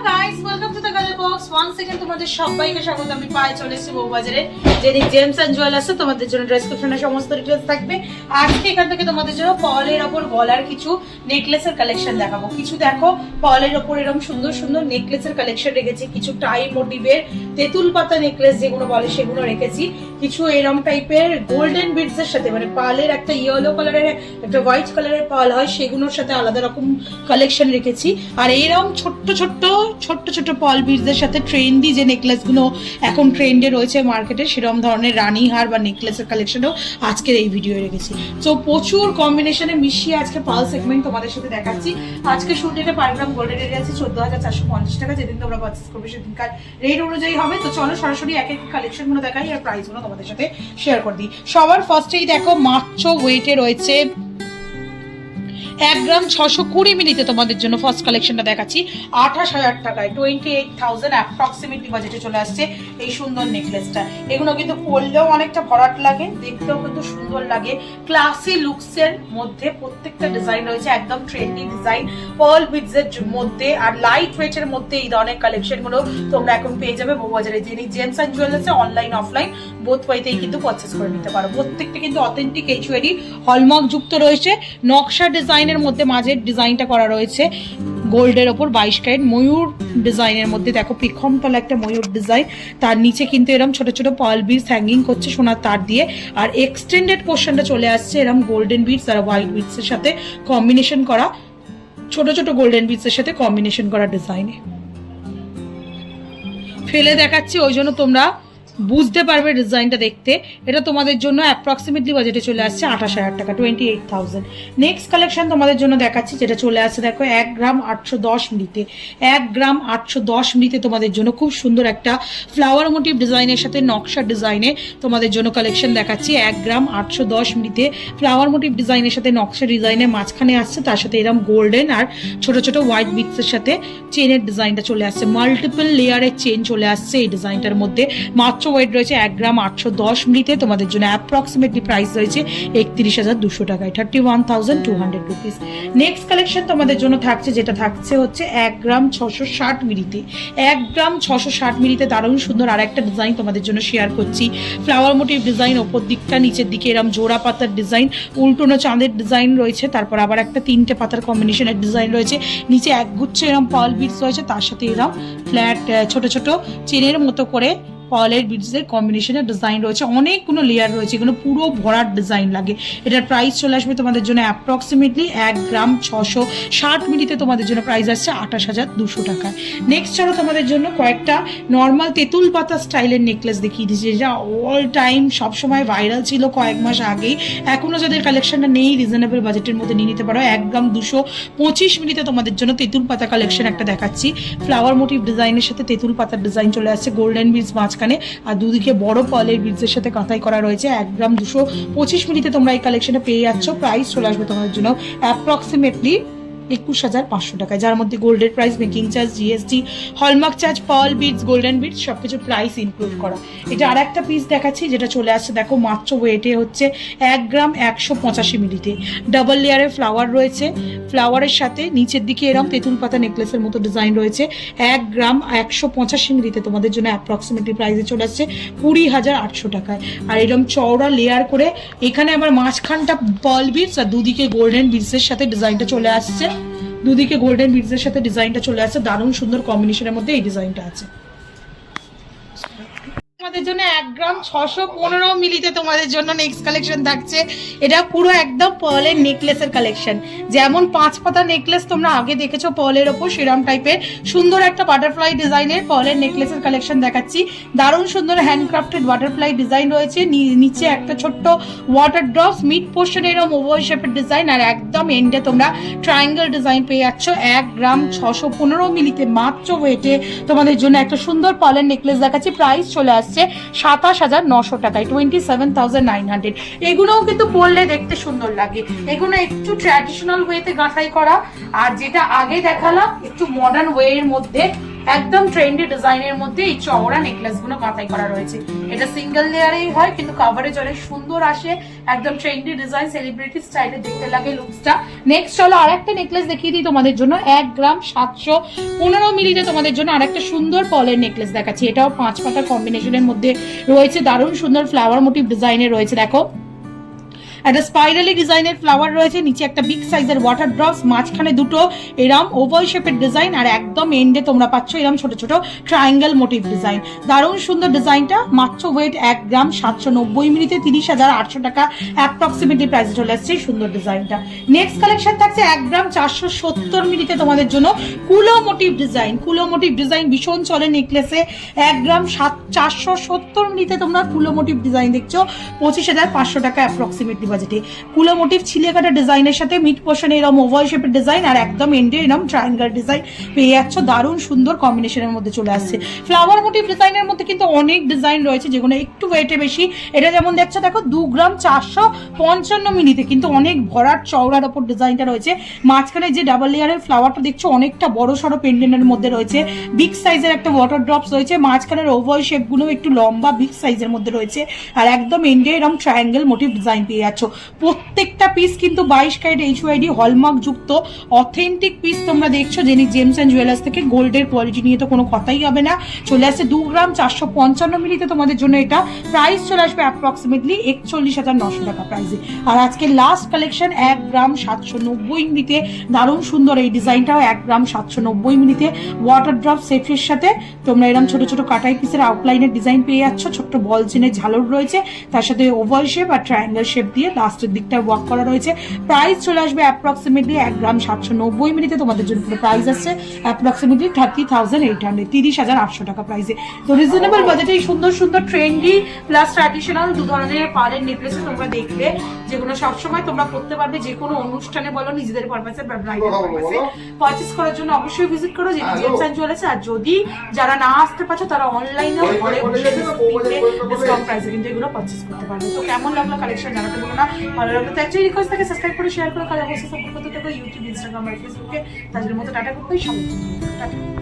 guys, welcome to the Color Box. Once again তোমাদের সবাইকে স্বাগত। আমি পায়ে চলে এসেছি বউবাজারে যেটি জেমস এন্ড জুয়েলার্স আছে। তোমাদের জন্য ডেসক্রিপশনে সমস্ত ডিটেইলস থাকবে। আজকে এখান থেকে তোমাদের জন্য পলের ওপর গলার কিছু নেকলেসের কালেকশন দেখাবো। কিছু দেখো পলের ওপর এরকম সুন্দর সুন্দর নেকলেসের কালেকশন রেখেছি। কিছু টাই মোটিভের তেঁতুল পাতা নেকলেস যেগুলো বলে সেগুলো রেখেছি। কিছু এরকম টাইপের গোল্ডেন বিডস এর সাথে মানে পালের একটা ইয়েলো কালারের একটা হোয়াইট কালারের পাল হয় সেগুলোর সাথে আলাদা রকম কালেকশন রেখেছি। আর এরকম ছোট্ট ছোট্ট পল বিডসের সাথে ট্রেন্ডি যে নেকলেস গুলো এখন ট্রেন্ডে রয়েছে মার্কেটে সেরকম ধরনের রানী হার বা নেকলেসের কালেকশনও আজকের এই ভিডিও রেখেছি। তো প্রচুর কম্বিনেশনে মিশিয়ে আজকে পাল সেগমেন্ট তোমাদের সাথে দেখাচ্ছি। আজকে শুট রেটে পার গ্রাম গোল্ডের রেট আছে 14,450 টাকা। যেদিন তোমরা পারচেস করবে সেদিনকার রেট অনুযায়ী হবে। তো চলো সরাসরি এক এক কালেকশন গুলো দেখাই আর প্রাইস গুলো তোমাদের সাথে শেয়ার করে দিই। সবার ফার্স্টেই দেখো মাত্র ওয়েটে রয়েছে 1 গ্রাম 620 মিলিতে তোমাদের জন্য ফার্স্ট কালেকশনটা দেখাচ্ছি 28,000 টাকায় 28,000 অ্যাপ্রক্সিমেটলি বাজেটে চলে আসছে এই সুন্দর নেকলেসটা। এগুলো কিন্তু পরলেও অনেকটা ভরাট লাগে, দেখতেও কিন্তু সুন্দর লাগে। ক্লাসি লুকসের মধ্যে প্রত্যেকটা ডিজাইন রয়েছে একদম ট্রেন্ডি ডিজাইন পার্ল বিডস এর মধ্যে আর লাইট ওয়েটের মধ্যে। এই ধরনের কালেকশন গুলো তোমরা এখন পেয়ে যাবে বউবাজারে যিনি জেমস এন্ড জুয়েলার্সে অনলাইন অফলাইন বোথ ওয়েতেই কিন্তু পারচেস করে নিতে পারো। প্রত্যেকটা কিন্তু অথেন্টিক এইচওয়ারি হলমার্ক যুক্ত রয়েছে। নকশা ডিজাইনের মধ্যে মাঝের ডিজাইনটা করা রয়েছে গোল্ডের ওপর 22 ক্যারেট ময়ূর ডিজাইনের মধ্যে। দেখো পিখমতলা একটা ময়ূর ডিজাইন, তার নিচে কিন্তু এরকম ছোট ছোট পার্ল বিডস হ্যাঙ্গিং করছে সোনার তার দিয়ে। আর এক্সটেন্ডেড পোর্শনটা চলে আসছে এরকম গোল্ডেন বিডস আর হোয়াইট বিডস এর সাথে কম্বিনেশন করা, ছোট ছোট গোল্ডেন বিডস এর সাথে কম্বিনেশন করা ডিজাইনে ফেলে দেখাচ্ছি ওই জন্য তোমরা বুঝতে পারবে ডিজাইনটা দেখতে। এটা তোমাদের জন্য অ্যাপ্রক্সিমেটলি বাজেটে চলে আসছে 28,000 টাকা 28,000। নেক্সট কালেকশন তোমাদের জন্য দেখাচ্ছি যেটা চলে আসছে দেখো 1 গ্রাম 810 মিলিতে। 1 গ্রাম 810 মিলিতে তোমাদের জন্য খুব সুন্দর একটা ফ্লাওয়ার মোটিভ ডিজাইনের সাথে নকশা ডিজাইনে তোমাদের জন্য কালেকশন দেখাচ্ছি। 1 গ্রাম 810 মিলিতে ফ্লাওয়ার মোটিভ ডিজাইনের সাথে নকশা ডিজাইনের মাঝখানে আসছে, তার সাথে এরকম গোল্ডেন আর ছোট ছোট হোয়াইট বিটসের সাথে চেনের ডিজাইনটা চলে আসছে। মাল্টিপল লেয়ারের চেন চলে আসছে এই ডিজাইনটার মধ্যে। মাত্র ওয়েট রয়েছে 1 গ্রাম 810 মিলিতে। তোমাদের জন্য অ্যাপ্রক্সিমেটলি প্রাইস রয়েছে 31,200 টাকায় 31,200 রুপিস। নেক্সট কালেকশন তোমাদের জন্য থাকছে যেটা থাকছে হচ্ছে 1 গ্রাম 660 মিলিতে। 1 গ্রাম 660 মিলিতে দারুণ সুন্দর আর একটা ডিজাইন তোমাদের জন্য শেয়ার করছি। ফ্লাওয়ার মোটিভ ডিজাইন, ওপর দিকটা নিচের দিকে এরম জোড়া পাতার ডিজাইন, উল্টোনো চাঁদের ডিজাইন রয়েছে, তারপর আবার একটা 3টে পাতার কম্বিনেশনের ডিজাইন রয়েছে। নিচে একগুচ্ছ এরম পার্ল বিটস রয়েছে, তার সাথে এরম ফ্ল্যাট ছোট ছোট চেনের মতো করে পার্লের বিডসের কম্বিনেশনের ডিজাইন রয়েছে। অনেকগুলো লেয়ার রয়েছে, এগুলো পুরো ভরাট ডিজাইন লাগে। এটার প্রাইস চলে আসবে তোমাদের জন্য অ্যাপ্রক্সিমেটলি 1 গ্রাম 660 মিলিতে তোমাদের জন্য প্রাইস আসছে 28,200 টাকায়। নেক্সট ছাড়া তোমাদের জন্য কয়েকটা নর্মাল তেঁতুল পাতা স্টাইলের নেকলেস দেখিয়ে দিচ্ছি যেটা অল টাইম সবসময় ভাইরাল ছিল কয়েক মাস আগেই। এখনও যাদের কালেকশনটা নেই রিজনেবল বাজেটের মধ্যে নিয়ে নিতে পারো। 1 গ্রাম 225 মিলিতে তোমাদের জন্য তেঁতুল পাতা কালেকশন একটা দেখাচ্ছি। ফ্লাওয়ার মোটিভ ডিজাইনের সাথে তেঁতুল পাতার ডিজাইন চলে আসছে, গোল্ডেন বিডস মাঝখানে আর দুদিকে বড় পার্লের বিডসের সাথে কাঁথাই করা রয়েছে। 1 গ্রাম 225 মিলিতে তোমরা এই কালেকশনে পেয়ে যাচ্ছ। প্রাইস চলে আসবে তোমাদের জন্য অ্যাপ্রক্সিমেটলি 21,500 টাকায়, যার মধ্যে গোল্ডের price, making charge, GST, hallmark charge, pearl beads, golden beads সবকিছু প্রাইস ইনক্লুড করা। এটা আর একটা পিস দেখাচ্ছি যেটা চলে আসছে দেখো মাত্র ওয়েটে হচ্ছে 1 গ্রাম 185 মিলিতে। ডাবল লেয়ারের ফ্লাওয়ার রয়েছে, ফ্লাওয়ারের সাথে নিচের দিকে এরম তেঁতুল পাতা নেকলেসের মতো ডিজাইন রয়েছে। 1 গ্রাম 185 মিলিতে তোমাদের জন্য অ্যাপ্রক্সিমেটলি প্রাইসে চলে আসছে 20,800 টাকায়। আর এরকম চওড়া লেয়ার করে এখানে আবার মাঝখানটা পার্ল বিডস আর দুদিকে গোল্ডেন বিডসের সাথে ডিজাইনটা চলে আসছে। দুদিকে গোল্ডেন বিডসের সাথে ডিজাইনটা চলে আসছে, দারুণ সুন্দর কম্বিনেশনের মধ্যে এই ডিজাইনটা আছে। তোমাদের জন্য 1 গ্রাম 615 মিলিতে তোমাদের জন্য নেক্সট কালেকশন থাকছে। এটা পুরো একদম পার্লের নেকলেসের কালেকশন। যেমন 5 পাতা নেকলেস তোমরা আগে দেখেছো পার্লের ওপর, সেরকম টাইপের সুন্দর একটা বাটারফ্লাই ডিজাইনের পার্লের নেকলেসের কালেকশন দেখাচ্ছি। দারুণ সুন্দর হ্যান্ডক্রাফটেড বাটারফ্লাই ডিজাইন রয়েছে। নিচে একটা ছোট্ট ওয়াটার ড্রপস, মিড পোর্শনে এরকম ওভাল শেপের ডিজাইন আর একদম এন্ডে তোমরা ট্রায়াঙ্গেল ডিজাইন পেয়ে যাচ্ছ। 1 গ্রাম 615 মিলিতে মাত্র ওয়েটে তোমাদের জন্য একটা সুন্দর পার্লের নেকলেস দেখাচ্ছি। প্রাইস চলে আসছে 27,900 টাকায় 27,900। এগুলোও কিন্তু পরলে দেখতে সুন্দর লাগে। এগুলো একটু ট্র্যাডিশনাল ওয়েতে গাঁথাই করা, আর যেটা আগে দেখালাম একটু মডার্ন ওয়ে এর মধ্যে একদম ট্রেন্ডি ডিজাইনের মধ্যে এই চওড়া নেকলেস গুলো কাঁথাই করা রয়েছে। এটা সিঙ্গেল লেয়ারেই হয় কিন্তু কাভারেজ অনেক সুন্দর আসে, একদম ট্রেন্ডি ডিজাইন, সেলিব্রিটি স্টাইলে দেখতে লাগে লুকসটা। নেক্সট চলো আরেকটা নেকলেস দেখিয়ে দিই তোমাদের জন্য। 1 গ্রাম 715 মিলিতে তোমাদের জন্য আরেকটা সুন্দর পলের নেকলেস দেখাচ্ছি। এটাও 5 পাতার কম্বিনেশনের মধ্যে রয়েছে, দারুণ সুন্দর ফ্লাওয়ার মোটিভ ডিজাইনের রয়েছে। দেখো একটা স্পাইরালি ডিজাইনের ফ্লাওয়ার রয়েছে, নিচে একটা বিগ সাইজের ওয়াটার ড্রপস, মাঝখানে দুটো এরম ওভাল শেপের ডিজাইন, আর একদম এন্ডে তোমরা পাচ্ছ এরম ছোট ছোট ট্রায়াঙ্গেল মোটিভ ডিজাইন। দারুণ সুন্দর ডিজাইনটা। মাত্র ওয়েট 1 গ্রাম 790 মিলিতে 30,800 টাকা অ্যাপ্রক্সিমেটলি প্রাইসে চলে আসছে এই সুন্দর ডিজাইনটা। নেক্সট কালেকশন থাকছে 1 গ্রাম 470 মিলিতে তোমাদের জন্য কুলো মোটিভ ডিজাইন। কুলো মোটিভ ডিজাইন ভীষণ চলে নেকলেসে। 1 গ্রাম 470 মিলিতে তোমরা কুলো মোটিভ ডিজাইন দেখছো 25,500 টাকা অ্যাপ্রক্সিমেটলি বাজেটে। কুলো মোটিভ ছিলে কাটা ডিজাইনের সাথে মিড পোর্শনে এরকম ওভাল শেপের ডিজাইন আর একদম এন্ডে এরকম ট্রায়াঙ্গেল ডিজাইন পেয়ে যাচ্ছ, দারুণ সুন্দর কম্বিনেশনের মধ্যে চলে আসছে। ফ্লাওয়ার মোটিভ ডিজাইনের মধ্যে কিন্তু অনেক ডিজাইন রয়েছে যেগুলো একটু ওয়েটে বেশি। এটা যেমন দেখছো দেখো 2 গ্রাম 455 মিলিতে কিন্তু অনেক ভরাট চওড়ার ওপর ডিজাইনটা রয়েছে। মাঝখানে যে ডাবল লেয়ারের ফ্লাওয়ারটা দেখছো অনেকটা বড় সড়ো পেন্ডেন্টের মধ্যে রয়েছে, বিগ সাইজের একটা ওয়াটার ড্রপস রয়েছে, মাঝখানের ওভাল শেপগুলো একটু লম্বা বিগ সাইজের মধ্যে রয়েছে, আর একদম এন্ডে এরকম ট্রায়াঙ্গেল মোটিভ ডিজাইন পেয়ে যাচ্ছ। প্রত্যেকটা পিস কিন্তু 22 ক্যারেট HYD হলমার্ক যুক্ত অথেন্টিক পিস তোমরা দেখছো জেনি জেমস এন্ড জুয়েলার্স থেকে। গোল্ডের কোয়ালিটি নিয়ে তো কোনো কথাই হবে না। চলে আসছে 2 গ্রাম 455 মিলিতে তোমাদের জন্য। এটা প্রাইস চলে আসবে অ্যাপ্রক্সিমেটলি 41,900 টাকা প্রাইসে। আর আজকে লাস্ট কালেকশন 1 গ্রাম 790 মিলিতে দারুণ সুন্দর এই ডিজাইনটাও 1 গ্রাম 790 মিলিতে ওয়াটার ড্রপ সেফের সাথে তোমরা এরকম ছোট ছোট কাটাই পিসের আউটলাইনের ডিজাইন পেয়ে যাচ্ছ। ছোট্ট বল চেনের ঝালর রয়েছে, তার সাথে ওভাল শেপ আর ট্রায়াঙ্গেল শেপ দিয়ে লাস্টের দিকটা ওয়ার্ক করা রয়েছে। প্রাইস চলে আসবে অ্যাপ্রক্সিমেটলি 1 গ্রাম 790 মিলিতে তোমাদের জন্য পুরো প্রাইস আসছে অ্যাপ্রক্সিমেটলি 30,800 30,800 টাকা প্রাইসে। তো রিজনেবল বাজেটে এই সুন্দর সুন্দর ট্রেন্ডি প্লাস ট্র্যাডিশনাল দু ধরনের পাড়ের নেকলেস তোমরা দেখবে, যেগুলো সবসময় তোমরা করতে পারবে যে কোনো অনুষ্ঠানে বলো, নিজেদের পারপাসে বা ব্রাইডাল পারপাসে। পারচেস করার জন্য অবশ্যই ভিজিট করো জেনি জেমস এন্ড জুয়েলার্স। আর যদি যারা না আসতে পারছো তারা অনলাইনেও ঘরে বসে ডিসকাউন্ট প্রাইসে কিন্তু এগুলো পারচেস করতে পারবে। তো কেমন লাগলো কালেকশন জানাতে বলো না। ভালো লাগলো তো অ্যাকচুয়ালি রিকোয়েস্ট থাকে সাবস্ক্রাইব করে শেয়ার করে কাজ অবশ্যই সাপোর্ট করতে থাকো ইউটিউব, ইনস্টাগ্রাম আর ফেসবুকে। তাদের মতো টাটা করতেই সবাই টাটা।